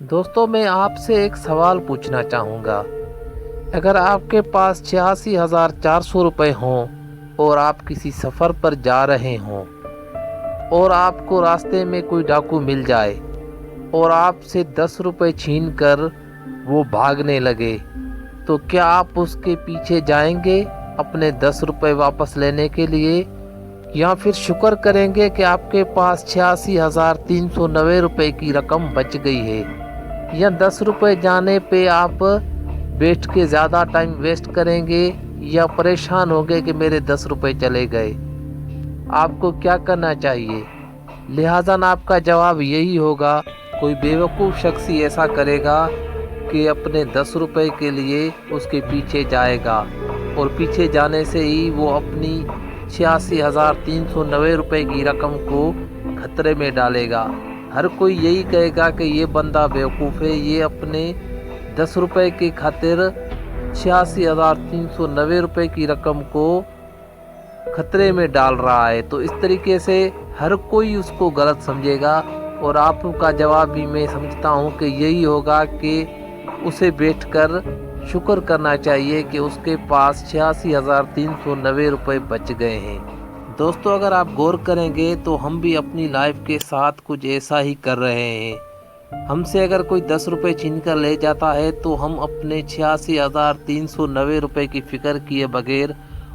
दोस्तों, मैं आपसे एक सवाल पूछना चाहूँगा। अगर आपके पास 86,400 रुपये हों और आप किसी सफ़र पर जा रहे हों और आपको रास्ते में कोई डाकू मिल जाए और आपसे 10 रुपये छीन कर वो भागने लगे, तो क्या आप उसके पीछे जाएंगे अपने 10 रुपये वापस लेने के लिए, या फिर शुक्र करेंगे कि आपके पास 86,390 रुपये की रकम बच गई है, या 10 रुपये जाने पे आप बैठ के ज़्यादा टाइम वेस्ट करेंगे या परेशान होंगे कि मेरे 10 रुपये चले गए? आपको क्या करना चाहिए? लिहाजा आपका जवाब यही होगा, कोई बेवकूफ़ शख्स ही ऐसा करेगा कि अपने 10 रुपये के लिए उसके पीछे जाएगा और पीछे जाने से ही वो अपनी 86,390 रुपये की रकम को खतरे में डालेगा। हर कोई यही कहेगा कि ये बंदा बेवकूफ़ है, ये अपने 10 रुपये की खातिर 86,390 रुपये की रकम को खतरे में डाल रहा है। तो इस तरीके से हर कोई उसको गलत समझेगा और आपका जवाब भी मैं समझता हूँ कि यही होगा कि उसे बैठकर शुक्र करना चाहिए कि उसके पास 86,390 रुपये बच गए हैं। दोस्तों, अगर आप गौर करेंगे तो हम भी अपनी लाइफ के साथ कुछ ऐसा ही कर रहे हैं। हमसे अगर कोई 10 रुपये छीन कर ले जाता है तो हम अपने 86,390 रुपये की फ़िक्र किए बगैर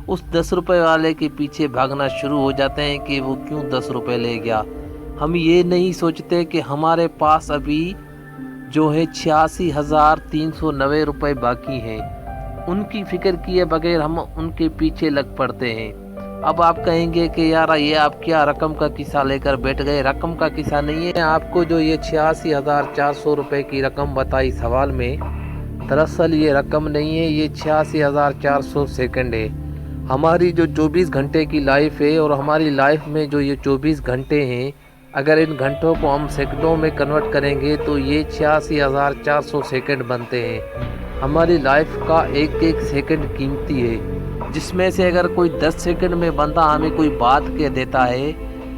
उस 10 रुपये वाले के पीछे भागना शुरू हो जाते हैं कि वो क्यों 10 रुपये ले गया। हम ये नहीं सोचते कि हमारे पास अभी जो है 86,390 रुपये बाकी हैं, उनकी फ़िक्र किए बगैर हम उनके पीछे लग पड़ते हैं। अब आप कहेंगे कि यार ये आप क्या रकम का किस्सा लेकर बैठ गए? रकम का किस्सा नहीं है। आपको जो ये 86,400 रुपये की रकम बताई सवाल में, दरअसल ये रकम नहीं है, ये 86,400 सेकंड है। हमारी जो 24 घंटे की लाइफ है और हमारी लाइफ में जो ये 24 घंटे हैं, अगर इन घंटों को हम सेकंडों में कन्वर्ट करेंगे तो ये 86,400 सेकंड बनते हैं। हमारी लाइफ का एक एक सेकंड कीमती है, जिसमें से अगर कोई 10 सेकंड में बंदा हमें कोई बात कह देता है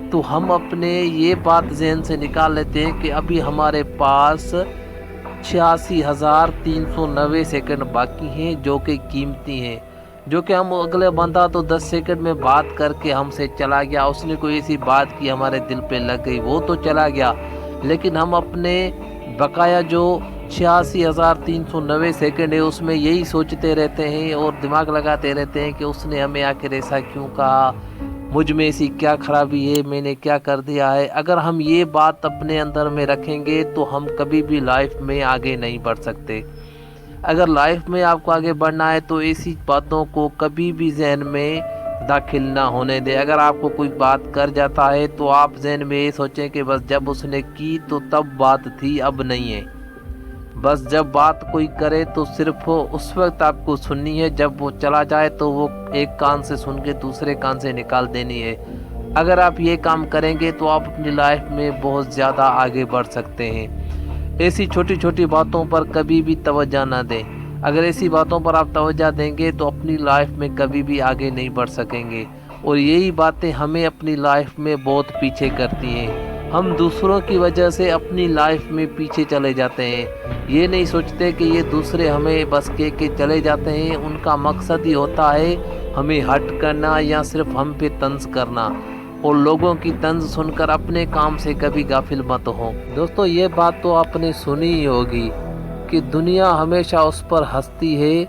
तो हम अपने ये बात ज़हन से निकाल लेते हैं कि अभी हमारे पास 86,390 सेकंड बाकी हैं जो कि कीमती हैं, जो कि हम अगले बंदा तो 10 सेकंड में बात करके हमसे चला गया, उसने कोई ऐसी बात की हमारे दिल पे लग गई, वो तो चला गया, लेकिन हम अपने बकाया जो 86,390 सेकंड है उसमें यही सोचते रहते हैं और दिमाग लगाते रहते हैं कि उसने हमें आखिर ऐसा क्यों कहा, मुझ में ऐसी क्या खराबी है, मैंने क्या कर दिया है। अगर हम ये बात अपने अंदर में रखेंगे तो हम कभी भी लाइफ में आगे नहीं बढ़ सकते। अगर लाइफ में आपको आगे बढ़ना है तो ऐसी बातों को कभी भी जहन में दाखिल ना होने दें। अगर आपको कोई बात कर जाता है तो आप जहन में ये सोचें कि बस जब उसने की तो तब बात थी, अब नहीं है। बस जब बात कोई करे तो सिर्फ उस वक्त आपको सुननी है, जब वो चला जाए तो वो एक कान से सुन के दूसरे कान से निकाल देनी है। अगर आप ये काम करेंगे तो आप अपनी लाइफ में बहुत ज़्यादा आगे बढ़ सकते हैं। ऐसी छोटी छोटी बातों पर कभी भी तवज्जो ना दें। अगर ऐसी बातों पर आप तवज्जो देंगे तो अपनी लाइफ में कभी भी आगे नहीं बढ़ सकेंगे, और यही बातें हमें अपनी लाइफ में बहुत पीछे करती हैं। हम दूसरों की वजह से अपनी लाइफ में पीछे चले जाते हैं। ये नहीं सोचते कि ये दूसरे हमें बस के चले जाते हैं, उनका मकसद ही होता है हमें हट करना या सिर्फ हम पे तंज करना, और लोगों की तंज सुनकर अपने काम से कभी गाफिल मत हो। दोस्तों, ये बात तो आपने सुनी ही होगी कि दुनिया हमेशा उस पर हंसती है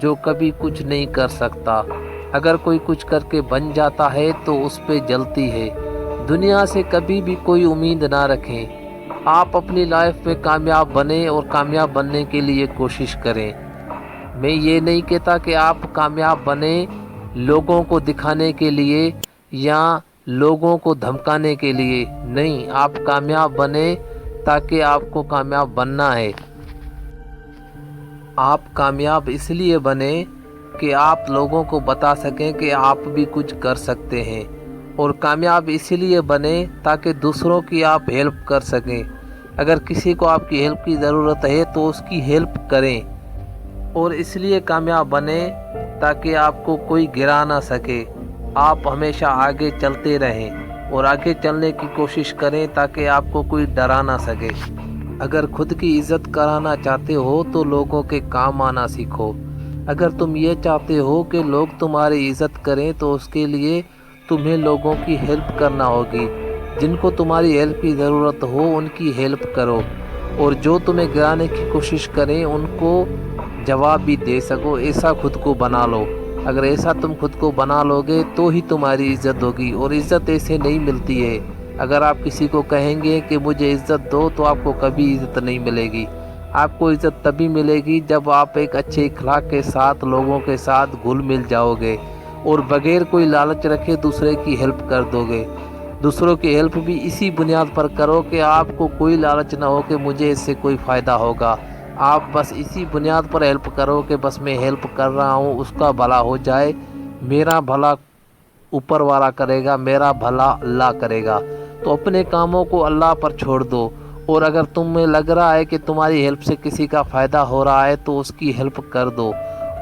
जो कभी कुछ नहीं कर सकता। अगर कोई कुछ करके बन जाता है तो उस पे जलती है। दुनिया से कभी भी कोई उम्मीद ना रखें। आप अपनी लाइफ में कामयाब बने और कामयाब बनने के लिए कोशिश करें। मैं ये नहीं कहता कि आप कामयाब बने लोगों को दिखाने के लिए या लोगों को धमकाने के लिए, नहीं, आप कामयाब बने ताकि आपको कामयाब बनना है। आप कामयाब इसलिए बने कि आप लोगों को बता सकें कि आप भी कुछ कर सकते हैं, और कामयाब इसलिए बने ताकि दूसरों की आप हेल्प कर सकें। अगर किसी को आपकी हेल्प की ज़रूरत है तो उसकी हेल्प करें, और इसलिए कामयाब बने ताकि आपको कोई गिरा ना सके। आप हमेशा आगे चलते रहें और आगे चलने की कोशिश करें ताकि आपको कोई डरा ना सके। اگر خود کی عزت کرانا چاہتے ہو تو لوگوں کے کام آنا سیکھو۔ اگر تم یہ چاہتے ہو کہ لوگ تمہاری عزت کریں تو اس کے لیے تمہیں لوگوں کی ہیلپ کرنا ہوگی۔ جن کو تمہاری ہیلپ کی ضرورت ہو ان کی ہیلپ کرو، اور جو تمہیں گرانے کی کوشش کریں ان کو جواب بھی دے سکو، ایسا خود کو بنا لو۔ اگر ایسا تم خود کو بنا لو گے تو ہی تمہاری عزت ہوگی، اور عزت ایسے نہیں ملتی ہے۔ اگر آپ کسی کو کہیں گے کہ مجھے عزت دو تو آپ کو کبھی عزت نہیں ملے گی۔ آپ کو عزت تبھی ملے گی جب آپ ایک اچھے اخلاق کے ساتھ لوگوں کے ساتھ گھل مل جاؤ گے، اور بغیر کوئی لالچ رکھے دوسرے کی ہیلپ کر دو گے۔ دوسروں کی ہیلپ بھی اسی بنیاد پر کرو کہ آپ کو کوئی لالچ نہ ہو کہ مجھے اس سے کوئی فائدہ ہوگا۔ آپ بس اسی بنیاد پر ہیلپ کرو کہ بس میں ہیلپ کر رہا ہوں، اس کا بھلا ہو جائے، میرا بھلا اوپر والا کرے گا، میرا بھلا اللہ کرے گا۔ تو اپنے کاموں کو اللہ پر چھوڑ دو، اور اگر تمہیں لگ رہا ہے کہ تمہاری ہیلپ سے کسی کا فائدہ ہو رہا ہے تو اس کی ہیلپ کر دو،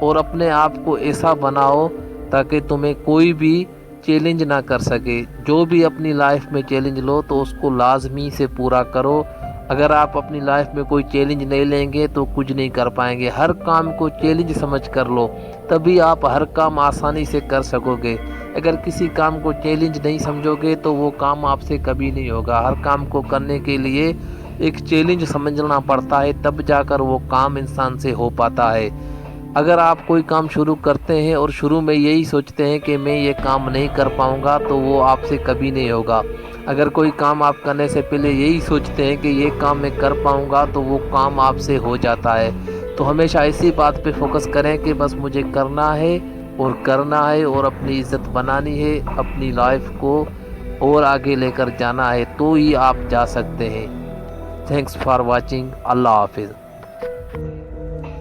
اور اپنے آپ کو ایسا بناؤ تاکہ تمہیں کوئی بھی چیلنج نہ کر سکے۔ جو بھی اپنی لائف میں چیلنج لو تو اس کو لازمی سے پورا کرو۔ اگر آپ اپنی لائف میں کوئی چیلنج نہیں لیں گے تو کچھ نہیں کر پائیں گے۔ ہر کام کو چیلنج سمجھ کر لو، تبھی آپ ہر کام آسانی سے کر سکو گے۔ اگر کسی کام کو چیلنج نہیں سمجھو گے تو وہ کام آپ سے کبھی نہیں ہوگا۔ ہر کام کو کرنے کے لیے ایک چیلنج سمجھنا پڑتا ہے، تب جا کر وہ کام انسان سے ہو پاتا ہے۔ اگر آپ کوئی کام شروع کرتے ہیں اور شروع میں یہی سوچتے ہیں کہ میں یہ کام نہیں کر پاؤں گا تو وہ آپ سے کبھی نہیں ہوگا۔ اگر کوئی کام آپ کرنے سے پہلے یہی سوچتے ہیں کہ یہ کام میں کر پاؤں گا تو وہ کام آپ سے ہو جاتا ہے۔ تو ہمیشہ اسی بات پہ فوکس کریں کہ بس مجھے کرنا ہے اور کرنا ہے، اور اپنی عزت بنانی ہے، اپنی لائف کو اور آگے لے کر جانا ہے، تو ہی آپ جا سکتے ہیں۔ Thanks for watching. اللہ حافظ۔